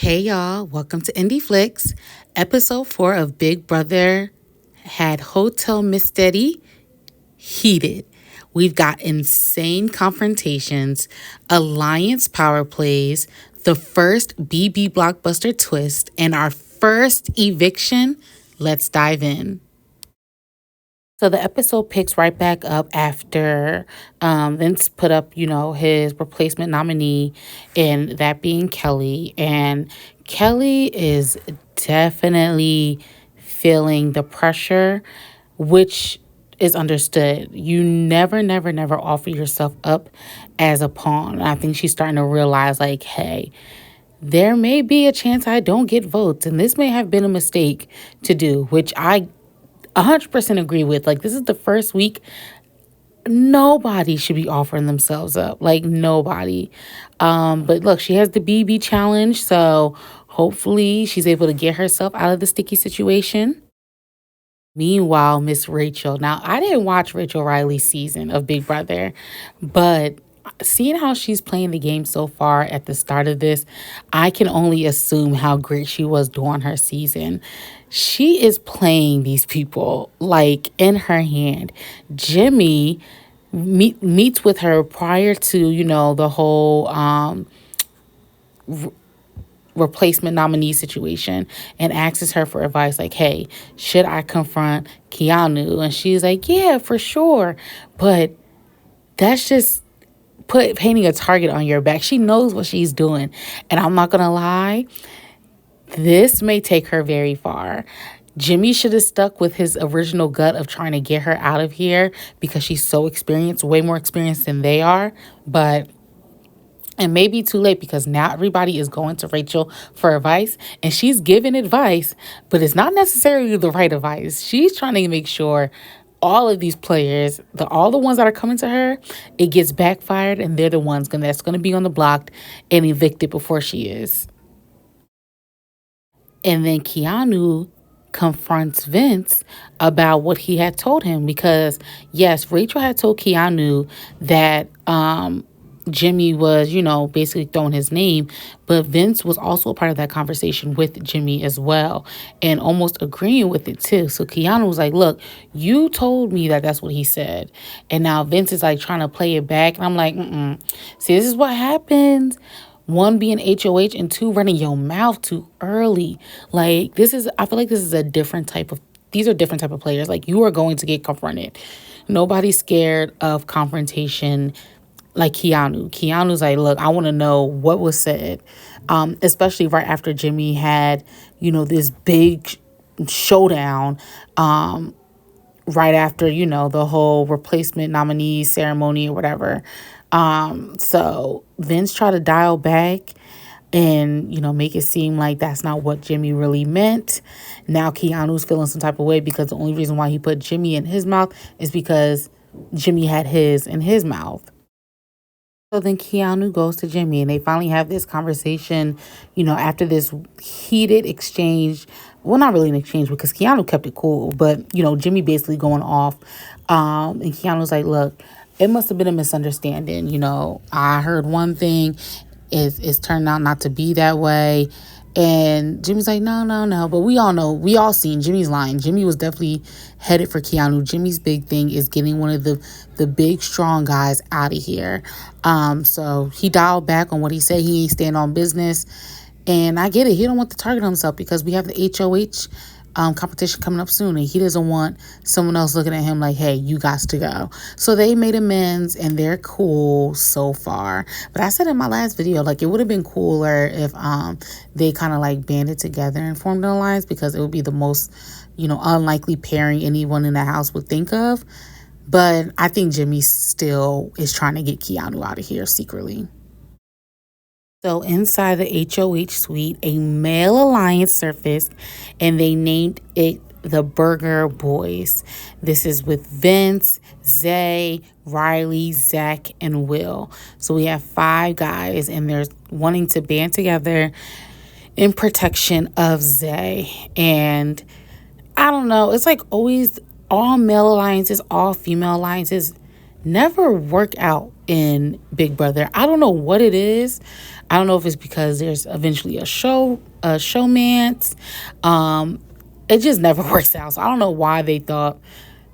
Hey y'all, welcome to InDFlix. Episode 4 of Big Brother had Hotel Mystere heated. We've got insane confrontations, alliance power plays, the first BB Blockbuster twist, and our first eviction. Let's dive in. So the episode picks right back up after Vince put up, his replacement nominee, and that being Kelly. And Kelly is definitely feeling the pressure, which is understood. You never offer yourself up as a pawn. I think she's starting to realize, like, hey, there may be a chance I don't get votes, and this may have been a mistake to do, which I 100% agree with. Like, this is the first week. Nobody should be offering themselves up. Like, nobody. But look, she has the BB challenge, so hopefully she's able to get herself out of the sticky situation. Meanwhile, Miss Rachel. Now, I didn't watch Rachel Riley's season of Big Brother, but seeing how she's playing the game so far at the start of this, I can only assume how great she was during her season. She is playing these people like in her hand. Jimmy meets with her prior to, the whole replacement nominee situation and asks her for advice like, hey, should I confront Keanu? And she's like, yeah, for sure. But that's just painting a target on your back. She knows what she's doing. And I'm not going to lie, this may take her very far. Jimmy should have stuck with his original gut of trying to get her out of here because she's so experienced, way more experienced than they are. But it may be too late because now everybody is going to Rachel for advice, and she's giving advice, but it's not necessarily the right advice. She's trying to make sure all of these players, all the ones that are coming to her, it gets backfired, and they're the ones that's going to be on the block and evicted before she is. And then Keanu confronts Vince about what he had told him because, yes, Rachel had told Keanu that Jimmy was, basically throwing his name, but Vince was also a part of that conversation with Jimmy as well and almost agreeing with it too. So Keanu was like, look, you told me that that's what he said. And now Vince is like trying to play it back. And I'm like, see, this is what happens. One, being HOH, and two, running your mouth too early. Like, I feel like this is these are different type of players. Like, you are going to get confronted. Nobody's scared of confrontation like Keanu. Keanu's like, look, I want to know what was said, especially right after Jimmy had, this big showdown, right after, the whole replacement nominee ceremony or whatever. So Vince tried to dial back and, make it seem like that's not what Jimmy really meant. Now Keanu's feeling some type of way because the only reason why he put Jimmy in his mouth is because Jimmy had his in his mouth. So then Keanu goes to Jimmy and they finally have this conversation, after this heated exchange. Well, not really an exchange because Keanu kept it cool, but, Jimmy basically going off. And Keanu's like, look, it must have been a misunderstanding. I heard one thing, it's turned out not to be that way. And Jimmy's like, no. But we all seen Jimmy's lying. Jimmy was definitely headed for Keanu. Jimmy's big thing is getting one of the big, strong guys out of here. So he dialed back on what he said. He ain't stand on business. And I get it. He don't want to target himself because we have the HOH competition coming up soon, and he doesn't want someone else looking at him like, hey, you got to go. So they made amends and they're cool so far. But I said in my last video, like, it would have been cooler if they kind of like banded together and formed an alliance because it would be the most, unlikely pairing anyone in the house would think of. But I think Jimmy still is trying to get Keanu out of here secretly. So inside the HOH suite, a male alliance surfaced, and they named it the Burger Boys. This is with Vince, Zay, Riley, Zach, and Will. So we have 5 guys, and they're wanting to band together in protection of Zay. And I don't know, it's like always all male alliances, all female alliances, never work out in Big Brother. I don't know what it is. I don't know if it's because there's eventually a showmance. It just never works out. So I don't know why they thought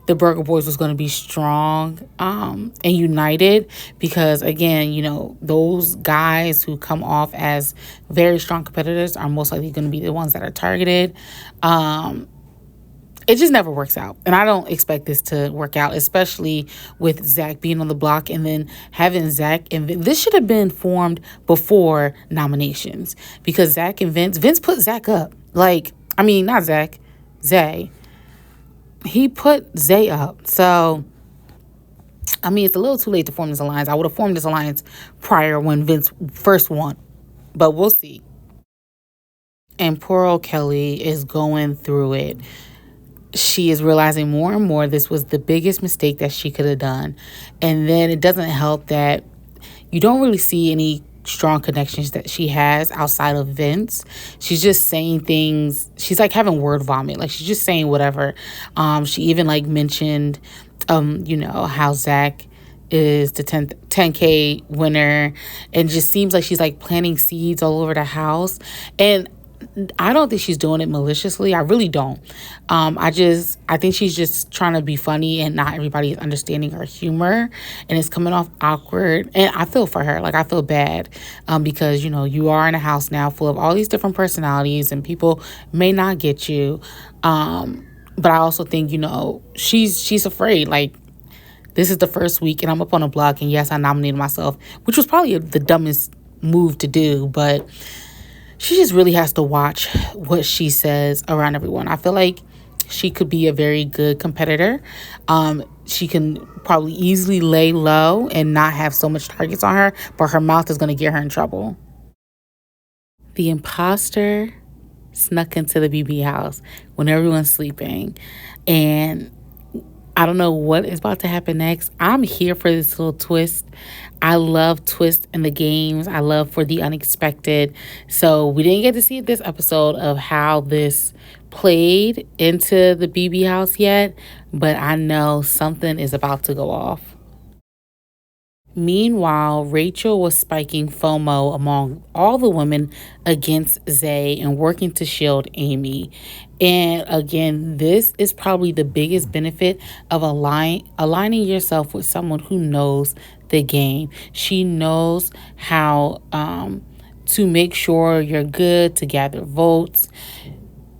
the Burger Boys was going to be strong and united, because again, those guys who come off as very strong competitors are most likely going to be the ones that are targeted. It just never works out. And I don't expect this to work out, especially with Zach being on the block and then having Zach and this should have been formed before nominations, because Zach and Vince put Zach up. Not Zach, Zay. He put Zay up. So, it's a little too late to form this alliance. I would have formed this alliance prior when Vince first won. But we'll see. And poor old Kelly is going through it. She is realizing more and more this was the biggest mistake that she could have done. And then it doesn't help that you don't really see any strong connections that she has outside of Vince. She's just saying things. She's like having word vomit. Like, she's just saying whatever. She even mentioned, how Zach is the 10K winner, and just seems like she's planting seeds all over the house. And I don't think she's doing it maliciously. I really don't. I think she's just trying to be funny, and not everybody is understanding her humor, and it's coming off awkward. And I feel for her. I feel bad because, you are in a house now full of all these different personalities, and people may not get you. But I also think, she's afraid. This is the first week, and I'm up on a block, and yes, I nominated myself, which was probably the dumbest move to do, but she just really has to watch what she says around everyone. I feel like she could be a very good competitor. She can probably easily lay low and not have so much targets on her, but her mouth is going to get her in trouble. The imposter snuck into the BB house when everyone's sleeping, and I don't know what is about to happen next. I'm here for this little twist. I love twists in the games. I love for the unexpected. So we didn't get to see this episode of how this played into the BB house yet, but I know something is about to go off. Meanwhile, Rachel was spiking FOMO among all the women against Zay and working to shield Amy. And again, this is probably the biggest benefit of aligning yourself with someone who knows the game. She knows how to make sure you're good, to gather votes.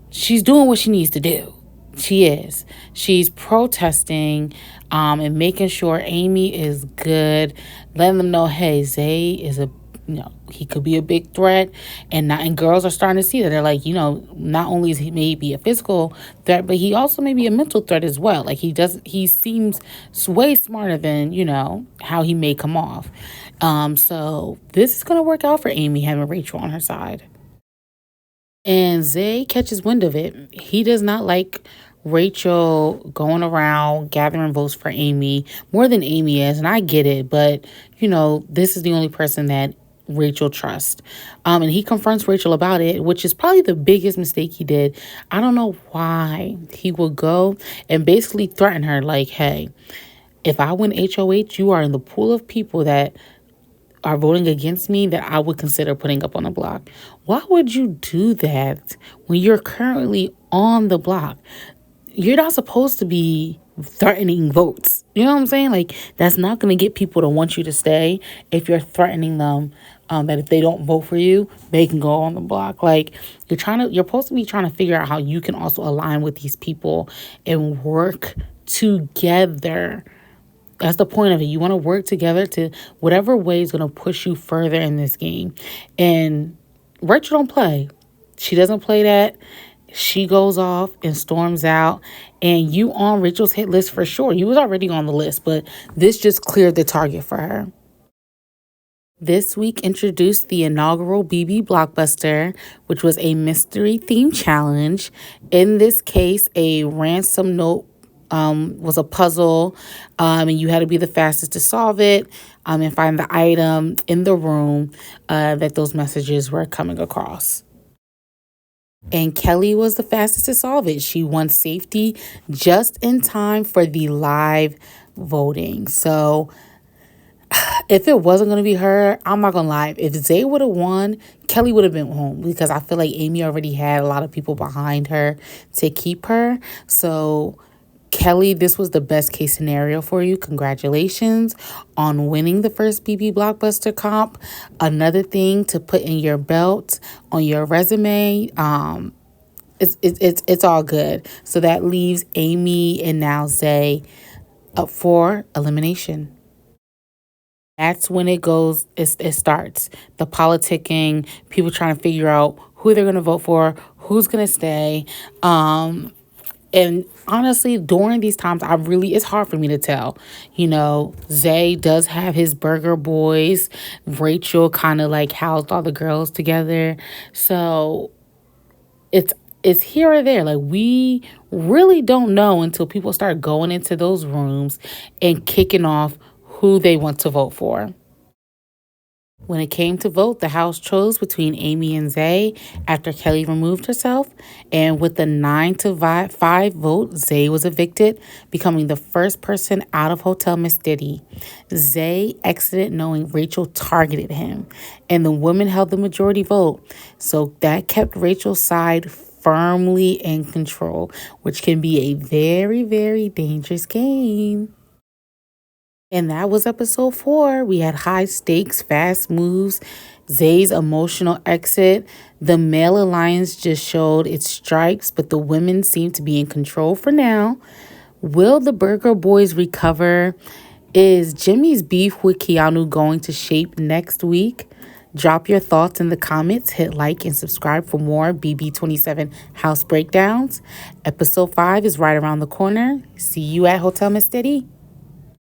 She's doing what she needs to do. She is. She's protesting and making sure Amy is good, letting them know, hey, Zay is he could be a big threat. And girls are starting to see that. They're like, not only is he maybe a physical threat, but he also may be a mental threat as well. He seems way smarter than, how he may come off. So this is going to work out for Amy, having Rachel on her side. And Zay catches wind of it. He does not like Rachel going around gathering votes for Amy more than Amy is. And I get it. But, this is the only person that Rachel trusts. And he confronts Rachel about it, which is probably the biggest mistake he did. I don't know why he would go and basically threaten her like, hey, if I win HOH, you are in the pool of people that are voting against me that I would consider putting up on the block. Why would you do that when you're currently on the block? You're not supposed to be threatening votes. You know what I'm saying? That's not going to get people to want you to stay if you're threatening them that if they don't vote for you, they can go on the block. You're supposed to be trying to figure out how you can also align with these people and work together. That's the point of it. You want to work together to whatever way is going to push you further in this game. And Rachel don't play. She doesn't play that. She goes off and storms out. And you on Rachel's hit list for sure. You was already on the list, but this just cleared the target for her. This week introduced the inaugural BB Blockbuster, which was a mystery theme challenge. In this case, a ransom note was a puzzle, and you had to be the fastest to solve it and find the item in the room that those messages were coming across. And Kelly was the fastest to solve it. She won safety just in time for the live voting. So if it wasn't going to be her, I'm not going to lie. If Zay would have won, Kelly would have been home because I feel like Amy already had a lot of people behind her to keep her. So, Kelly, this was the best case scenario for you. Congratulations on winning the first BB Blockbuster comp. Another thing to put in your belt on your resume. It's all good. So that leaves Amy and now Zay up for elimination. That's when it starts. The politicking, people trying to figure out who they're going to vote for, who's going to stay. And honestly, during these times, it's hard for me to tell. Zay does have his burger boys. Rachel kind of like housed all the girls together. So it's it's here or there. Like, we really don't know until people start going into those rooms and kicking off who they want to vote for. When it came to vote, the House chose between Amy and Zay after Kelly removed herself. And with the 9-5 vote, Zay was evicted, becoming the first person out of Hotel Mystere. Zay exited knowing Rachel targeted him, and the women held the majority vote. So that kept Rachel's side firmly in control, which can be a very, very dangerous game. And that was episode 4. We had high stakes, fast moves, Zay's emotional exit. The male alliance just showed its stripes, but the women seem to be in control for now. Will the Burger Boys recover? Is Jimmy's beef with Keanu going to shape next week? Drop your thoughts in the comments. Hit like and subscribe for more BB27 house breakdowns. Episode 5 is right around the corner. See you at Hotel Mystere.